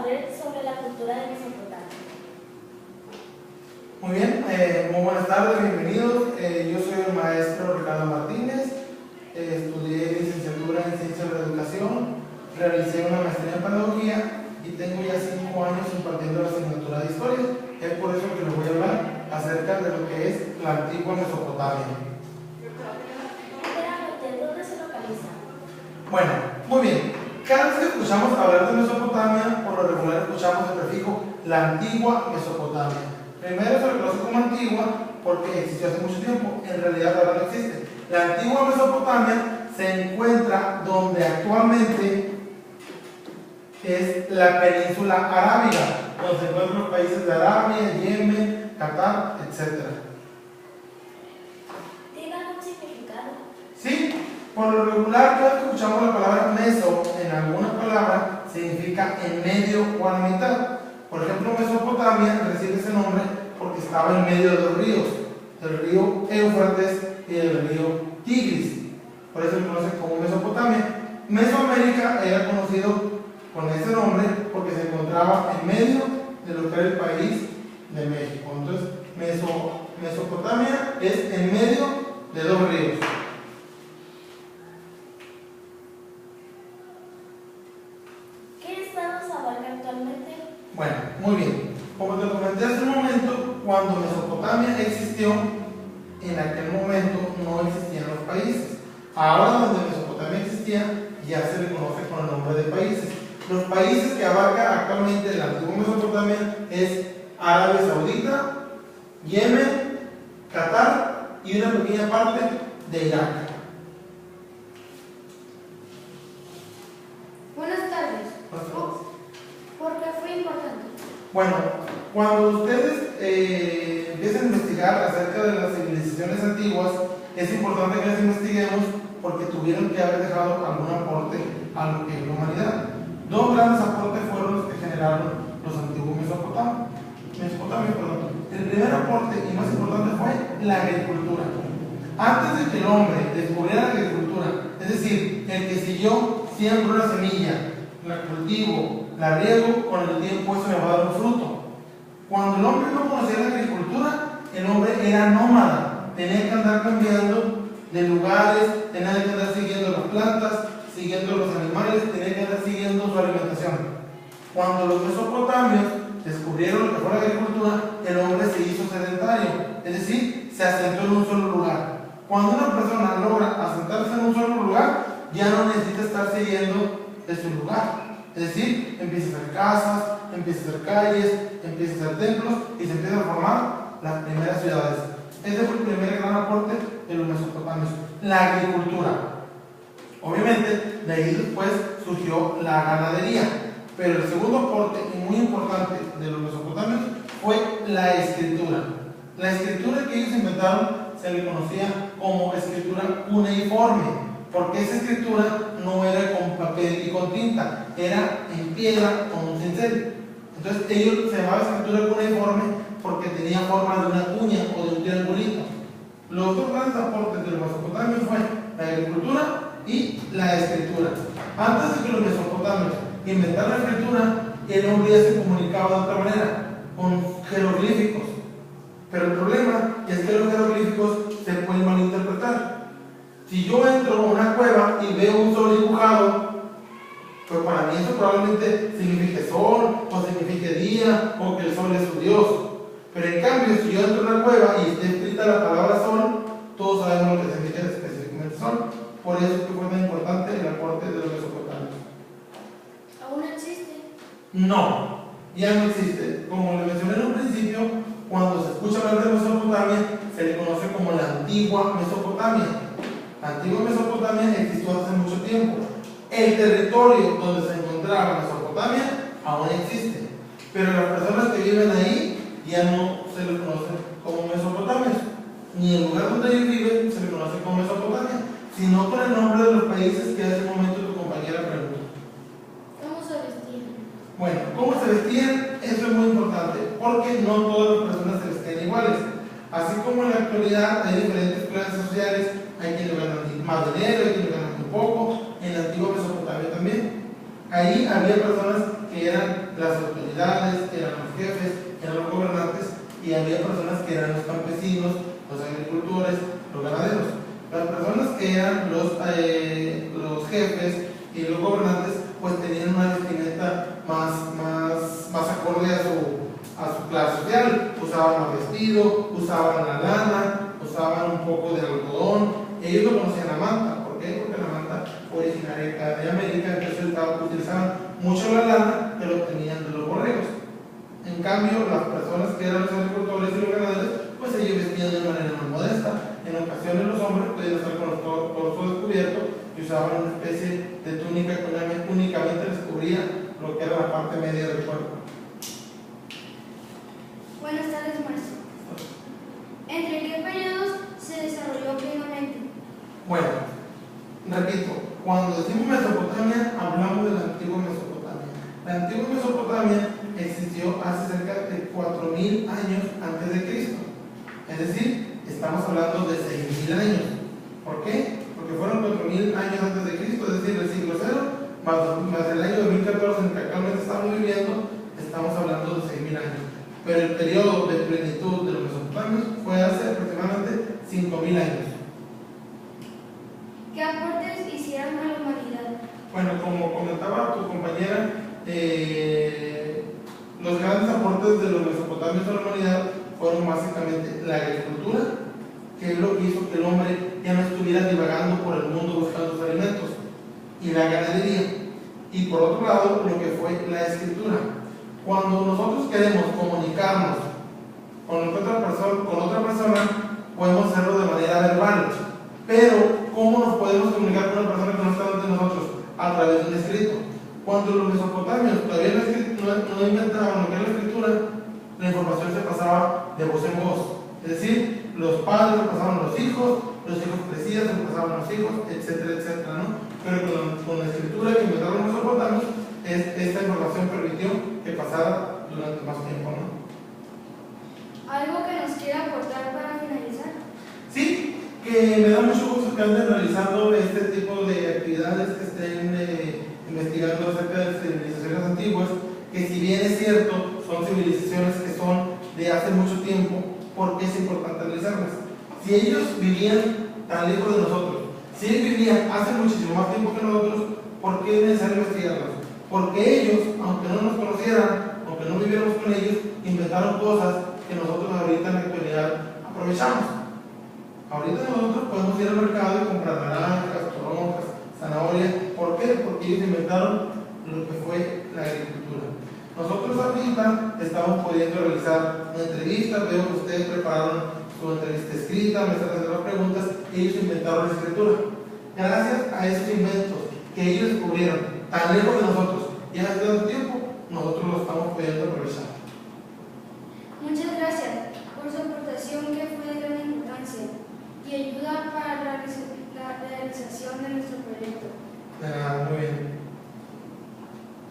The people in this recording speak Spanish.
saber sobre la cultura de Mesopotamia. Muy bien, muy buenas tardes, bienvenidos. Yo soy el maestro Ricardo Martínez, estudié licenciatura en Ciencias de la Educación, realicé una maestría en Pedagogía y tengo ya 5 años impartiendo la asignatura de Historia. Es por eso que les voy a hablar acerca de lo que es la antigua Mesopotamia. ¿Dónde se localiza? Bueno, muy bien. Cada vez que escuchamos hablar de Mesopotamia, por lo regular escuchamos el prefijo la antigua Mesopotamia. Primero se le conoce como antigua porque existió hace mucho tiempo, en realidad ahora no existe. La antigua Mesopotamia se encuentra donde actualmente es la península arábiga, donde se encuentran los países de Arabia, Yemen, Qatar, etc. ¿Tiene algún significado? Sí, por lo regular, cada vez que escuchamos la palabra meso en alguna palabra significa en medio o a la mitad. Por ejemplo, Mesopotamia recibe ese nombre porque estaba en medio de dos ríos, el río Éufrates y el río Tigris. Por eso se conoce como Mesopotamia. Mesoamérica era conocido con ese nombre porque se encontraba en medio de lo que era el país de México. Entonces, Mesopotamia es en medio de dos ríos. ¿Qué estados abarca actualmente? Bueno, muy bien. Como te comenté hace un momento, cuando Mesopotamia existió, en aquel momento no existían los países. Ahora, donde Mesopotamia existía, ya se le conoce con el nombre de países. Los países que abarca actualmente la antigua Mesopotamia es Arabia Saudita, Yemen, Qatar y una pequeña parte de Irak. Buenas tardes. ¿Por qué fue importante? Bueno, cuando ustedes empiezan a investigar acerca de las civilizaciones antiguas, es importante que las investiguemos porque tuvieron que haber dejado algún aporte a lo que es la humanidad. Dos grandes aportes fueron los que generaron los antiguos Mesopotamia. El primer aporte y más importante fue la agricultura. Antes de que el hombre descubriera la agricultura, es decir, el que siguió siembra una semilla, la cultivo, la riego, con el tiempo eso le va a dar un fruto. Cuando el hombre no conocía la agricultura, el hombre era nómada, tenía que andar cambiando de lugares, tenía que andar siguiendo las plantas, siguiendo los animales, tenía que andar siguiendo su alimentación. Cuando los mesopotamios descubrieron lo que fue la agricultura, el hombre se hizo sedentario, es decir, se asentó en un solo lugar. Cuando una persona logra asentarse en un solo lugar, ya no necesita estar siguiendo de su lugar. Es decir, empieza a hacer casas, empieza a hacer calles, empieza a hacer templos y se empiezan a formar las primeras ciudades. Ese fue el primer gran aporte de los mesopotamios, la agricultura. Obviamente, de ahí después surgió la ganadería. Pero el segundo aporte, y muy importante, de los mesopotamios fue la escritura. La escritura que ellos inventaron se le conocía como escritura cuneiforme, porque esa escritura no era con papel y con tinta, era en piedra con un cincel. Entonces ellos se llamaba escritura cuneiforme porque tenía forma de una cuña o de un triangulito. Los dos grandes aportes de los mesopotamios fue la agricultura y la escritura. Antes de que los mesopotamios inventaron la escritura, el hombre ya se comunicaba de otra manera, con jeroglíficos. Pero el problema es que los jeroglíficos se pueden malinterpretar. Si yo entro a una cueva y veo un sol dibujado, pues para mí eso probablemente signifique sol, o signifique día, o que el sol es su dios. Pero en cambio, si yo entro a una cueva y está escrita la palabra sol, todos sabemos lo que significa específicamente sol. Por eso es que fue tan importante el aporte de los mesopotamios. ¿Aún existe? No, ya no existe. Como le mencioné en un principio, cuando se escucha hablar de Mesopotamia, se le conoce como la antigua Mesopotamia. La antigua Mesopotamia existió hace mucho tiempo. El territorio donde se encontraba Mesopotamia aún existe, pero las personas que viven ahí ya no se les conoce como Mesopotamios, ni el lugar donde ellos viven se le conoce como Mesopotamia, sino con el nombre de los países que hace un momento tu compañera preguntó. ¿Cómo se vestían? Bueno, ¿cómo se vestían? Eso es muy importante, porque no todas las personas se vestían iguales. Así como en la actualidad hay diferentes clases sociales, hay quienes ganan más dinero, hay quienes ganan muy poco, en la antigua Mesopotamia también. Ahí había personas que que eran las autoridades, eran los jefes, eran los gobernantes, y había personas que eran los campesinos, los agricultores, los ganaderos. Las personas que eran los jefes y los gobernantes pues tenían una vestimenta más acorde a su clase social. Usaban más vestido, usaban la lana, usaban un poco de algodón. Ellos lo conocían la manta. ¿Por qué? Porque la manta originaria de América, entonces utilizaban mucho la lana que lo obtenían de los borregos. En cambio, las personas que eran los agricultores y los ganaderos, pues ellos vestían de manera más modesta. En ocasiones los hombres podían estar con los torsos descubiertos y usaban una especie de túnica que únicamente les cubría lo que era la parte media del cuerpo. Buenas tardes, maestro. ¿Entre qué periodos se desarrolló plenamente? Bueno, repito, cuando decimos Mesopotamia, hablamos de la antigua Mesopotamia. La antigua Mesopotamia existió hace cerca de 4.000 años antes de Cristo. Es decir, estamos hablando de 6.000 años. ¿Por qué? Porque fueron 4.000 años antes de Cristo, es decir, del siglo cero, más el año 2014 en el que actualmente estamos viviendo, estamos hablando de 6.000 años. Pero el periodo de plenitud de los mesopotamios fue hace aproximadamente 5.000 años. ¿Qué aportes hicieron a la humanidad? Bueno, como comentaba tu compañera, los grandes aportes de los mesopotamios a la humanidad fueron básicamente la agricultura, que es lo que hizo que el hombre ya no estuviera divagando por el mundo buscando sus alimentos, y la ganadería. Y por otro lado, lo que fue la escritura. Cuando nosotros queremos comunicarnos con otra persona, podemos hacerlo de manera verbal. Pero, ¿cómo nos podemos comunicar con una persona que no está ante nosotros? A través de un escrito. Cuando los mesopotamios todavía no inventaban lo que era la escritura, la información se pasaba de voz en voz. Es decir, los padres se pasaban a los hijos crecían, se pasaban a los hijos, etcétera, etcétera, ¿no? Pero con la escritura que inventaron los mesopotamios, esta información permitió que pasara durante más tiempo, ¿no? ¿Algo que nos quiera aportar para finalizar? Sí, que me da mucho gusto que anden realizando este tipo de actividades, que estén investigando acerca de civilizaciones antiguas, que si bien es cierto, son civilizaciones que son de hace mucho tiempo, ¿por qué es importante realizarlas? Si ellos vivían tan lejos de nosotros, si ellos vivían hace muchísimo más tiempo que nosotros, ¿por qué es necesario investigarlos? Porque ellos, aunque no nos conocieran, aunque no viviéramos con ellos, inventaron cosas que nosotros ahorita en la actualidad aprovechamos. Ahorita nosotros podemos ir al mercado y comprar naranjas, toronjas, zanahorias. ¿Por qué? Porque ellos inventaron lo que fue la agricultura. Nosotros ahorita estamos pudiendo realizar una entrevista, veo que ustedes prepararon su entrevista escrita, me están haciendo las preguntas, ellos inventaron la escritura. Gracias a esos inventos que ellos descubrieron tan lejos de nosotros y hace tanto tiempo, nosotros lo estamos pudiendo aprovechar. Muchas gracias por su aportación, que fue de gran importancia y ayuda para la realización de nuestro proyecto. Muy bien.